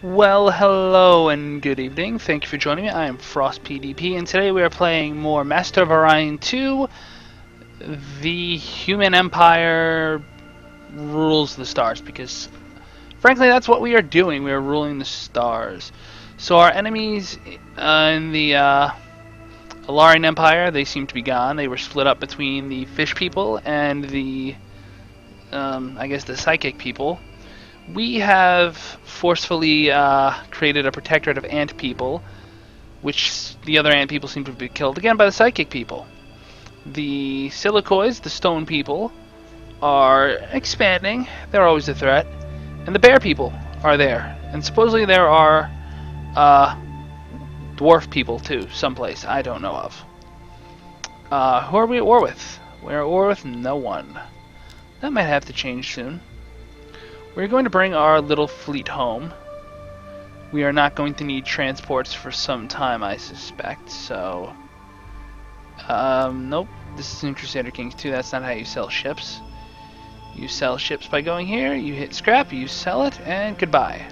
Well, hello and good evening. Thank you for joining me. I am Frost PDP, and today we are playing more Master of Orion 2. The human empire rules the stars, because frankly that's what we are doing. We are ruling the stars. So our enemies in the Alarian Empire, they seem to be gone. They were split up between the fish people and the, I guess, the psychic people. We have forcefully created a protectorate of ant people, which the other ant people seem to be killed again by the psychic people. The silicoids, the stone people, are expanding. They're always a threat. And the bear people are there. And supposedly there are dwarf people too, someplace I don't know of. Who are we at war with? We're at war with no one. That might have to change soon. We're going to bring our little fleet home. We are not going to need transports for some time, I suspect, so... nope. This is in Crusader Kings 2. That's not how you sell ships. You sell ships by going here, you hit scrap, you sell it, and goodbye.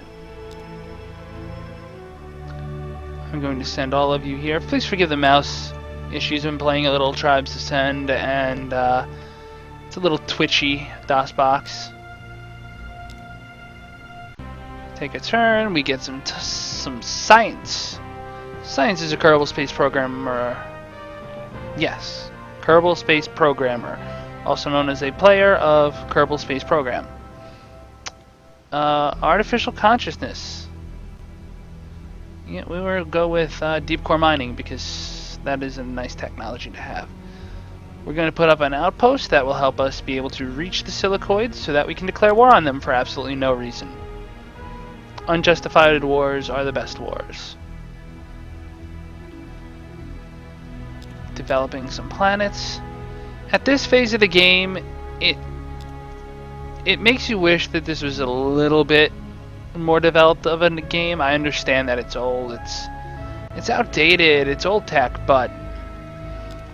I'm going to send all of you here. Please forgive the mouse issues. I've been playing a little Tribes Ascend, and it's a little twitchy, DOSBox. Take a turn. We get some science. Science is a Kerbal Space Programmer. Yes, Kerbal Space Programmer, also known as a player of Kerbal Space Program. Artificial consciousness. Yeah, we will go with deep core mining because that is a nice technology to have. We're going to put up an outpost that will help us be able to reach the silicoids so that we can declare war on them for absolutely no reason. Unjustified wars are the best wars. Developing some planets. At this phase of the game, it makes you wish that this was a little bit more developed of a game. I understand that it's old, it's outdated, it's old tech, but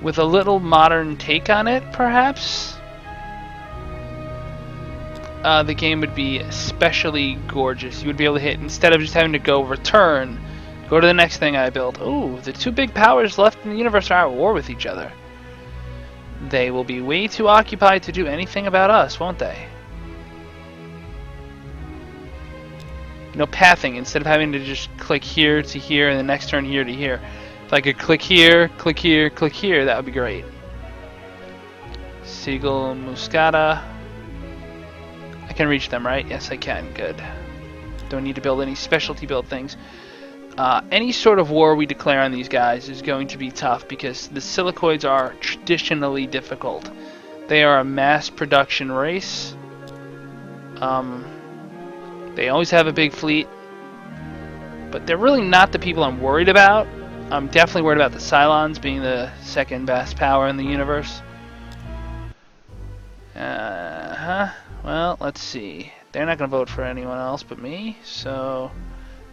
with a little modern take on it, perhaps, the game would be especially gorgeous. You would be able to hit, instead of just having to go return, go to the next thing I built. Ooh, the two big powers left in the universe are at war with each other. They will be way too occupied to do anything about us, won't they? You know, pathing, instead of having to just click here to here and the next turn here to here. If I could click here, click here, click here, that would be great. Seagull Muscata. I can reach them, right? Yes, I can. Good. Don't need to build any specialty build things. Any sort of war we declare on these guys is going to be tough because the silicoids are traditionally difficult. They are a mass production race. They always have a big fleet. But they're really not the people I'm worried about. I'm definitely worried about the Cylons being the second best power in the universe. Well, let's see. They're not going to vote for anyone else but me, so...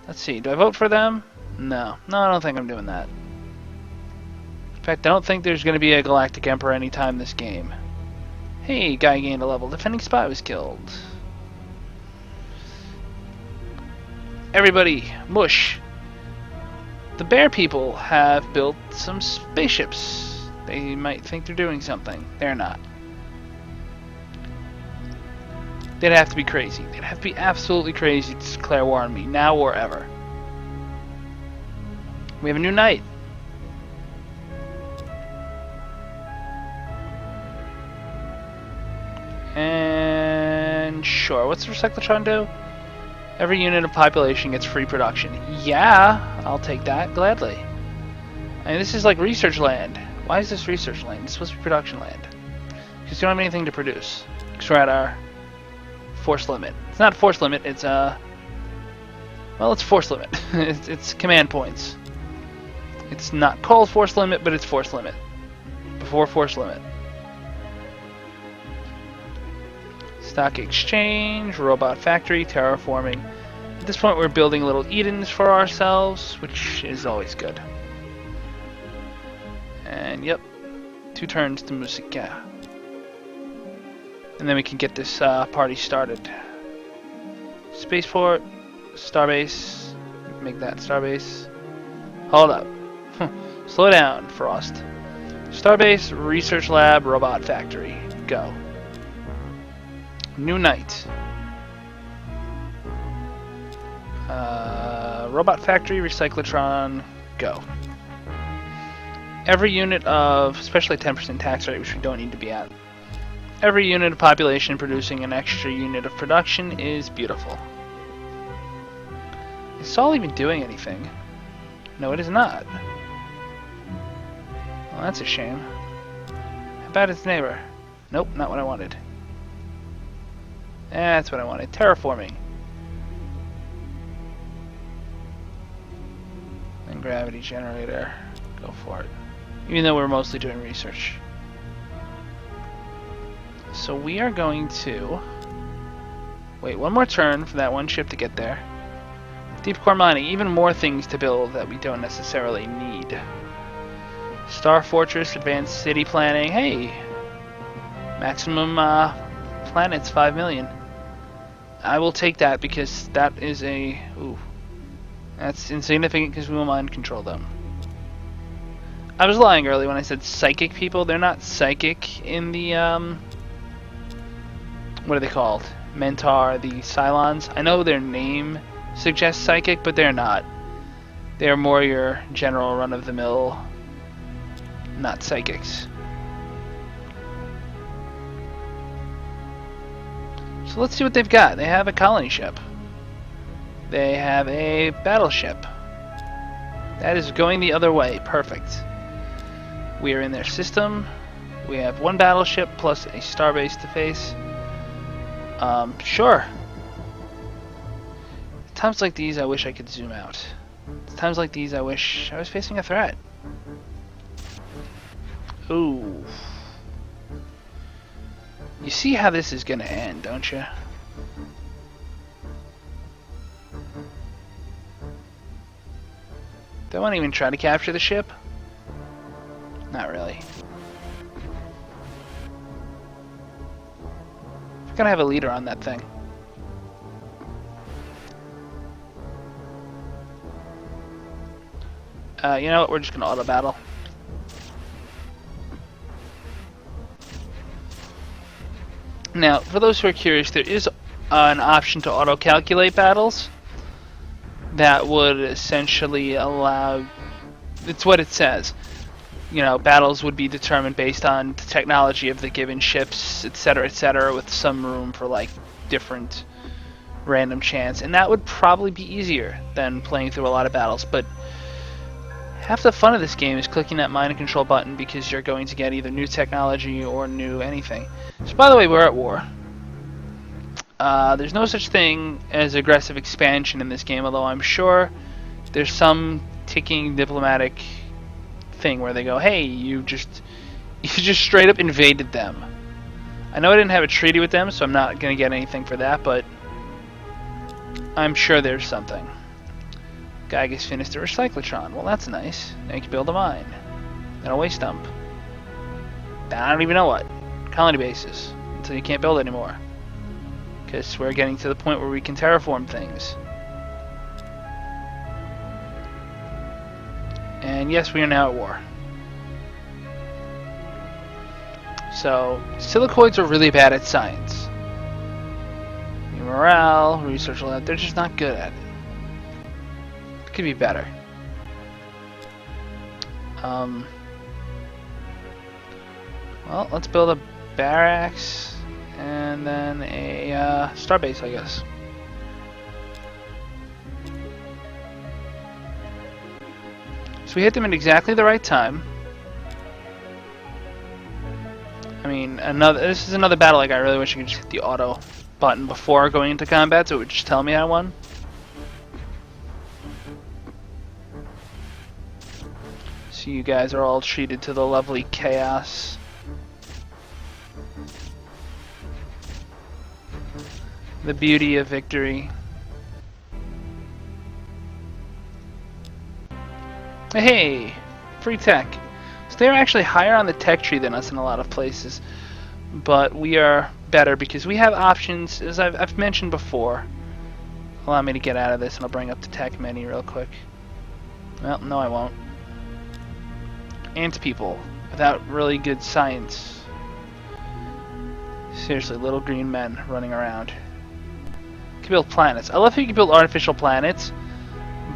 Let's see. Do I vote for them? No. No, I don't think I'm doing that. In fact, I don't think there's going to be a Galactic Emperor anytime this game. Hey, guy gained a level. Defending spy was killed. Everybody, mush. The bear people have built some spaceships. They might think they're doing something. They're not. They'd have to be crazy. They'd have to be absolutely crazy to declare war on me, now or ever. We have a new knight. And sure, what's the recyclotron do? Every unit of population gets free production. Yeah, I'll take that gladly. I mean, this is like research land. Why is this research land? It's supposed to be production land. Because we don't have anything to produce. Because we're at our force limit. It's not force limit, it's well, it's force limit. it's command points. It's not called force limit, but it's force limit. Before force limit. Stock exchange, robot factory, terraforming. At this point we're building little Edens for ourselves, which is always good. And yep, 2 turns to Musica. And then we can get this party started. Spaceport, Starbase. Make that Starbase. Hold up. Slow down, Frost. Starbase, Research Lab, Robot Factory. Go. New Night. Robot Factory, Recyclotron. Go. Every unit of, especially 10% tax rate, which we don't need to be at. Every unit of population producing an extra unit of production is beautiful. Is Saul even doing anything? No, it is not. Well, that's a shame. How about its neighbor? Nope, not what I wanted. That's what I wanted. Terraforming. And gravity generator. Go for it. Even though we're mostly doing research. So we are going to wait one more turn for that one ship to get there. Deep core mining, even more things to build that we don't necessarily need. Star Fortress, advanced city planning. Hey, maximum planets 5 million. I will take that because that is a that's insignificant because we will mind control them. I was lying earlier when I said psychic people. They're not psychic in the what are they called? Mentar, the Cylons. I know their name suggests psychic, but they're not. They're more your general run-of-the-mill, not psychics. So let's see what they've got. They have a colony ship. They have a battleship. That is going the other way. Perfect. We are in their system. We have one battleship plus a starbase to face. Sure. Times like these, I wish I could zoom out. Times like these, I wish I was facing a threat. Ooh. You see how this is gonna end, don't you? Do I want to even try to capture the ship? Not really. We're gonna have a leader on that thing. You know what? We're just gonna auto battle. Now, for those who are curious, there is an option to auto calculate battles that would essentially allow. It's what it says. You know, battles would be determined based on the technology of the given ships, etc., with some room for like different random chance, and that would probably be easier than playing through a lot of battles. But half the fun of this game is clicking that mind and control button because you're going to get either new technology or new anything. So, by the way, we're at war. There's no such thing as aggressive expansion in this game, although I'm sure there's some ticking diplomatic thing where they go, hey, you just straight up invaded them. I know I didn't have a treaty with them, so I'm not going to get anything for that, but I'm sure there's something. Guy gets finished a recyclotron. Well, that's nice. Now you can build a mine. And a waste dump. And I don't even know what. Colony bases. Until you can't build anymore. Because we're getting to the point where we can terraform things. And yes, we are now at war. So, silicoids are really bad at science. Morale, research lab, they're just not good at it. Could be better. Well, let's build a barracks and then a starbase, I guess. So we hit them at exactly the right time. I mean, this is another battle. Like, I really wish I could just hit the auto button before going into combat, so it would just tell me I won. So you guys are all treated to the lovely chaos. The beauty of victory. Hey, free tech. So they're actually higher on the tech tree than us in a lot of places, but we are better because we have options, as I've mentioned before. Allow me to get out of this, and I'll bring up the tech menu real quick. Well, no I won't. Ant people, without really good science. Seriously, little green men running around. You can build planets. I love how you can build artificial planets,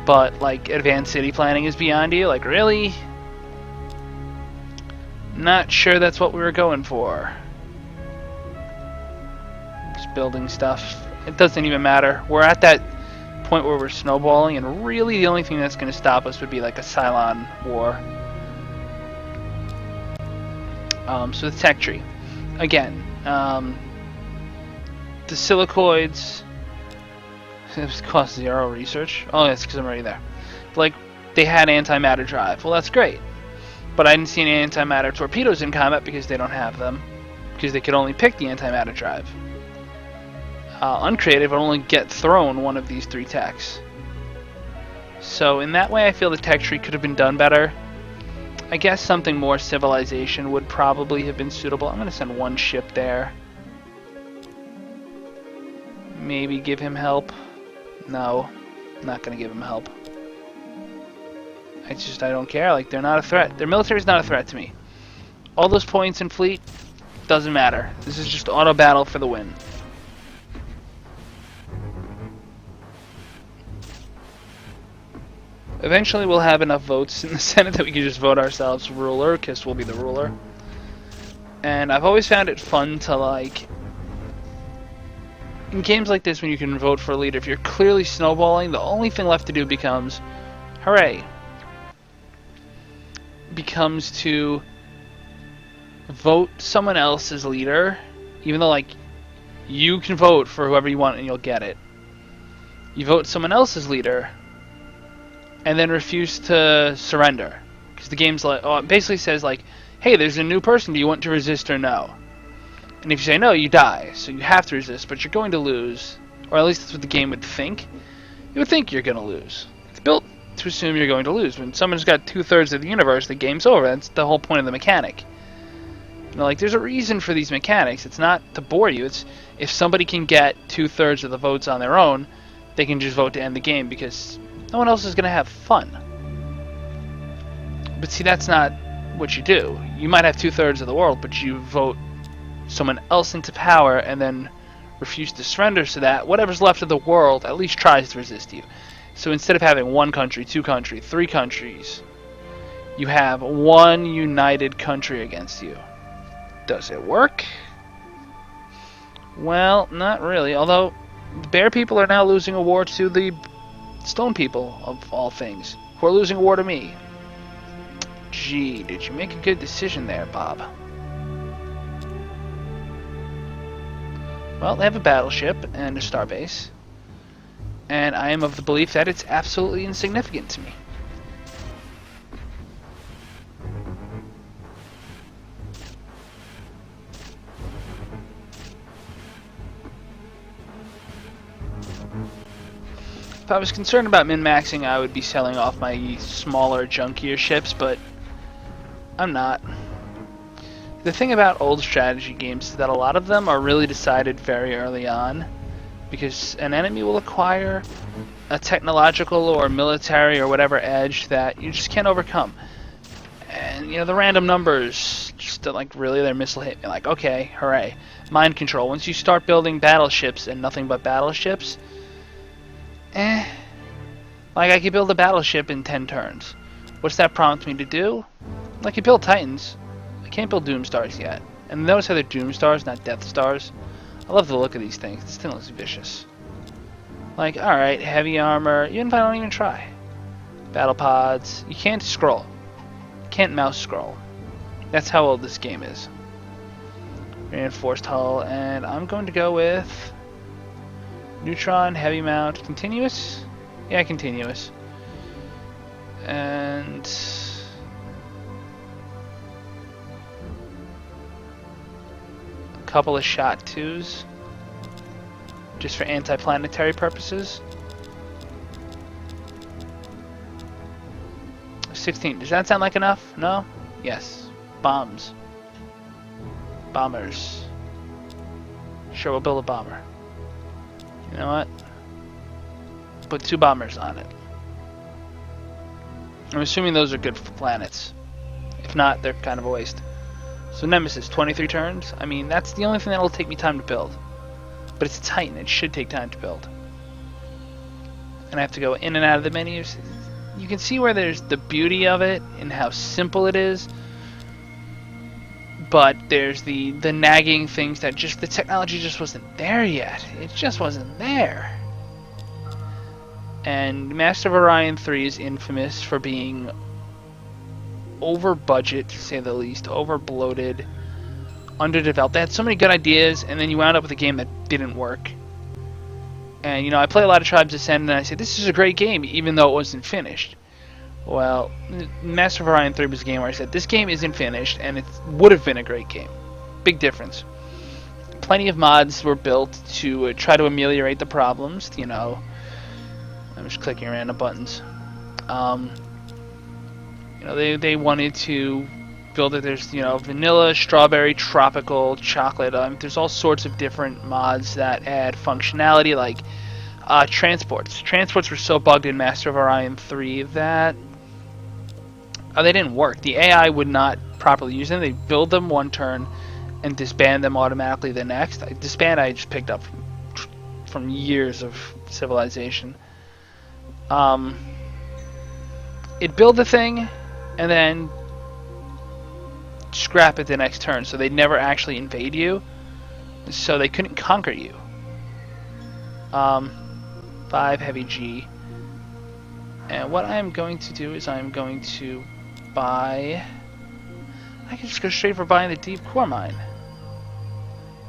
but like advanced city planning is beyond you. Like, really? Not sure that's what we were going for. Just building stuff. It doesn't even matter. We're at that point where we're snowballing, and really the only thing that's going to stop us would be like a Cylon war. So the tech tree. Again, the silicoids. It cost 0 research. Oh, that's because I'm already there. Like, they had antimatter drive. Well, that's great. But I didn't see any antimatter torpedoes in combat because they don't have them. Because they could only pick the antimatter drive. Uncreative would only get thrown one of these 3 techs. So in that way, I feel the tech tree could have been done better. I guess something more civilization would probably have been suitable. I'm going to send 1 ship there. Maybe give him help. No, I'm not going to give him help. I don't care. Like, they're not a threat. Their military is not a threat to me. All those points in fleet, doesn't matter. This is just auto battle for the win. Eventually we'll have enough votes in the Senate that we can just vote ourselves ruler, because we'll be the ruler. And I've always found it fun to, like, in games like this when you can vote for a leader, if you're clearly snowballing, the only thing left to do becomes, hooray, becomes to vote someone else as leader, even though, like, you can vote for whoever you want and you'll get it. You vote someone else as leader, and then refuse to surrender, because the game's like, oh, it basically says like, hey, there's a new person, do you want to resist or no? And if you say no, you die, so you have to resist, but you're going to lose, or at least that's what the game would think. It would think you're going to lose. It's built to assume you're going to lose. When someone's got 2/3 of the universe, the game's over. That's the whole point of the mechanic. You know, like, there's a reason for these mechanics. It's not to bore you. It's if somebody can get 2/3 of the votes on their own, they can just vote to end the game, because no one else is going to have fun. But see, that's not what you do. You might have 2/3 of the world, but you vote someone else into power and then refuse to surrender, so that whatever's left of the world at least tries to resist you. So instead of having 1 country, 2 countries, 3 countries, you have 1 united country against you. Does it work? Well, not really. Although, the bear people are now losing a war to the stone people, of all things, who are losing a war to me. Gee, did you make a good decision there, Bob? Well, they have a battleship and a starbase, and I am of the belief that it's absolutely insignificant to me. If I was concerned about min-maxing, I would be selling off my smaller, junkier ships, but I'm not. The thing about old strategy games is that a lot of them are really decided very early on, because an enemy will acquire a technological or military or whatever edge that you just can't overcome. And, you know, the random numbers, just like, really, their missile hit me. Like, okay, hooray. Mind control. Once you start building battleships and nothing but battleships, like, I could build a battleship in 10 turns. What's that prompt me to do? I could build Titans. I can't build Doom Stars yet. And notice how they're Doom Stars, not Death Stars. I love the look of these things. This thing looks vicious. Like, alright, heavy armor. Even if I don't even try. Battle pods. You can't scroll. You can't mouse scroll. That's how old this game is. Reinforced hull. And I'm going to go with neutron, heavy mount, continuous? Yeah, continuous. And a couple of shot twos, just for anti-planetary purposes. 16. Does that sound like enough? No? Yes. Bombs. Bombers. Sure, we'll build a bomber. You know what? put 2 bombers on it. I'm assuming those are good planets. If not, they're kind of a waste. So Nemesis, 23 turns. I mean, that's the only thing that'll take me time to build. But it's a Titan. It should take time to build. And I have to go in and out of the menus. You can see where there's the beauty of it and how simple it is. But there's the nagging things that just the technology just wasn't there yet. It just wasn't there. And Master of Orion 3 is infamous for being over budget, to say the least, over bloated, underdeveloped. They had so many good ideas, and then you wound up with a game that didn't work. And you know, I play a lot of Tribes Ascend, and I say this is a great game, even though it wasn't finished. Well, Master of Orion 3 was a game where I said this game isn't finished, and it would have been a great game. Big difference. Plenty of mods were built to try to ameliorate the problems. You know, I'm just clicking random buttons. You know, they wanted to build it. There's, you know, vanilla, strawberry, tropical, chocolate. There's all sorts of different mods that add functionality, like transports. Transports were so bugged in Master of Orion 3 that they didn't work. The AI would not properly use them. They build them one turn and disband them automatically the next. Disband I just picked up from years of Civilization. It'd build the thing and then scrap it the next turn, so they'd never actually invade you, so they couldn't conquer you. 5 heavy G. And what I'm going to do is I'm going to buy... I can just go straight for buying the deep core mine.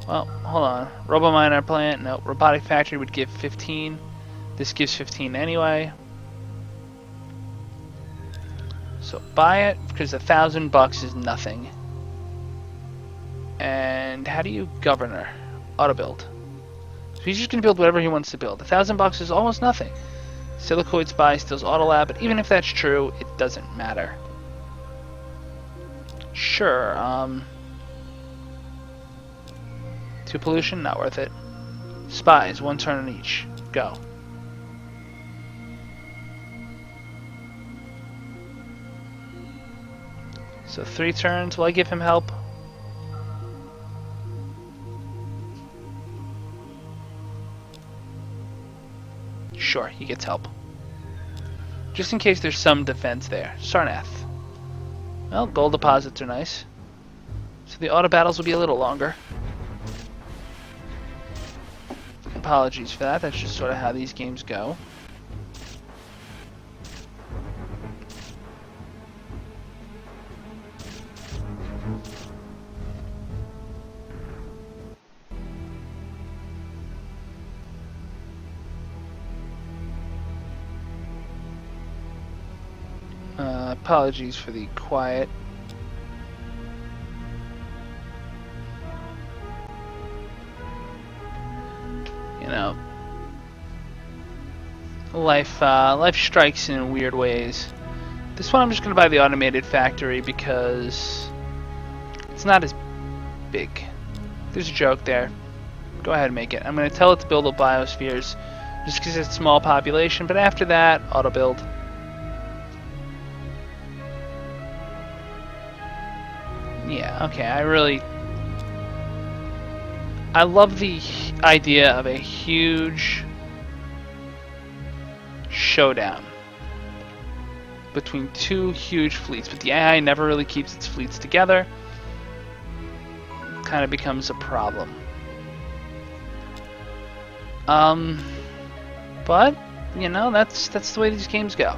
Well, hold on. Robo-miner plant, no. Robotic factory would give 15. This gives 15 anyway. So buy it, because $1,000 is nothing. And how do you governor? Auto build. So he's just going to build whatever he wants to build. $1,000 is almost nothing. Silicoid spy steals auto lab, but even if that's true, it doesn't matter. Sure, 2 pollution, not worth it. Spies, 1 turn on each. Go. So 3 turns. Will I give him help? Sure, he gets help. Just in case there's some defense there. Sarnath. Well, gold deposits are nice. So the auto battles will be a little longer. Apologies for that. That's just sort of how these games go. Apologies for the quiet. You know, life strikes in weird ways. This one I'm just gonna buy the automated factory because it's not as big. There's a joke there. Go ahead and make it. I'm gonna tell it to build up biospheres just because it's a small population, but after that, auto build. Yeah, okay, I love the idea of a huge showdown between 2 huge fleets, but the AI never really keeps its fleets together. It kind of becomes a problem. But, you know, that's the way these games go.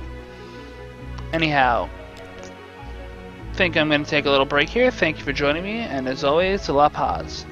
Anyhow, I think I'm going to take a little break here. Thank you for joining me, and as always, La Paz.